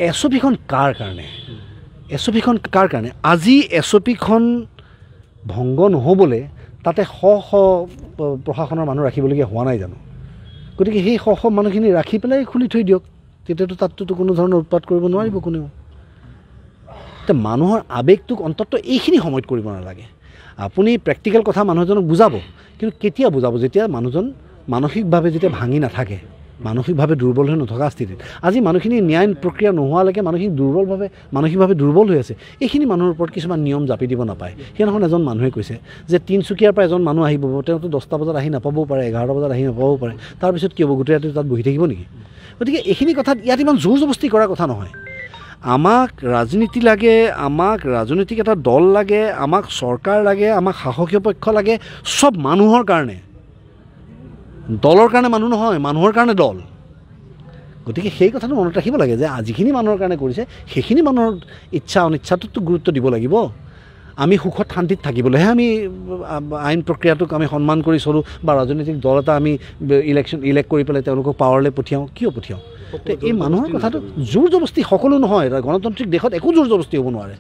এছপিখন কাৰ কাৰণে আজি এছপিখন ভংগ নহ'বলৈ তাতে শ প্ৰশাসনৰ মানুহ ৰাখিবলগীয়া হোৱা নাই জানো গতিকে সেই শ মানুহখিনি ৰাখি পেলাই খুলি থৈ দিয়ক তেতিয়াতো তাততো কোনো ধৰণৰ উৎপাত কৰিব নোৱাৰিব কোনেও তে মানুহৰ আৱেগটোক অন্তত এইখিনি সময়ত কৰিব নালাগে আপুনি প্ৰেক্টিকেল কথা মানুহজনক বুজাব কিন্তু কেতিয়া বুজাব যেতিয়া মানুহজন মানসিকভাৱে যেতিয়া ভাঙি নাথাকে মানসিকভাৱে দুৰ্বল হৈ নথকা স্থিতিত আজি মানুহখিনি ন্যায় প্ৰক্ৰিয়া নোহোৱালৈকে মানসিকভাৱে দুৰ্বল হৈ আছে এইখিনি মানুহৰ ওপৰত কিছুমান নিয়ম জাপি দিব নাপায় সেইদিনাখন এজন মানুহে কৈছে যে তিনিচুকীয়াৰ পৰা এজন মানুহ আহিব তেওঁতো 10টা বজাত আহি নাপাবও পাৰে 11টা বজাত আহি নাপাবও পাৰে তাৰপিছত কি হ'ব গোটেই ৰাতি তাত বহি থাকিব নেকি গতিকে এইখিনি কথাত ইয়াত ইমান জোৰ জবস্তি কৰা কথা নহয় আমাক ৰাজনীতি লাগে আমাক ৰাজনৈতিক এটা দল লাগে আমাক চৰকাৰ লাগে আমাক শাসকীয় পক্ষ লাগে সব মানুহৰ কাৰণে দলৰ কাৰণে মানুহ নহয় মানুহৰ কাৰণে দল গতিকে সেই কথাটো মনত ৰাখিব লাগে যে আজিখিনি মানুহৰ কাৰণে কৰিছে সেইখিনি মানুহৰ ইচ্ছা অনিচ্ছাটোতো গুৰুত্ব দিব লাগিব আমি সুখত শান্তিত থাকিবলৈহে আমি আইন প্ৰক্ৰিয়াটোক আমি সন্মান কৰি চলোঁ বা ৰাজনৈতিক দল এটা আমি ইলেক্ট কৰি পেলাই তেওঁলোকক পাৱাৰলৈ পঠিয়াওঁ কিয় পঠিয়াওঁ এই মানুহৰ কথাটো জোৰ জবস্তি সকলো নহয় গণতান্ত্ৰিক দেশত একো জোৰ জবস্তি হ'ব নোৱাৰে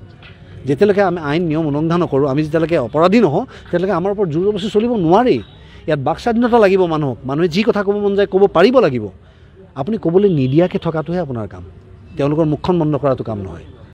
যেতিয়ালৈকে আমি আইন নিয়ম উলংঘা নকৰোঁ আমি যেতিয়ালৈকে অপৰাধী নহওঁ তেতিয়ালৈকে আমাৰ ওপৰত জোৰ জবস্তি চলিব নোৱাৰি ইয়াত বাক স্বাধীনতা লাগিব মানুহে যি কথা ক'ব মন যায় ক'ব পাৰিব লাগিব আপুনি ক'বলৈ নিদিয়াকৈ থকাটোহে আপোনাৰ কাম তেওঁলোকৰ মুখখন বন্ধ কৰাটো কাম নহয়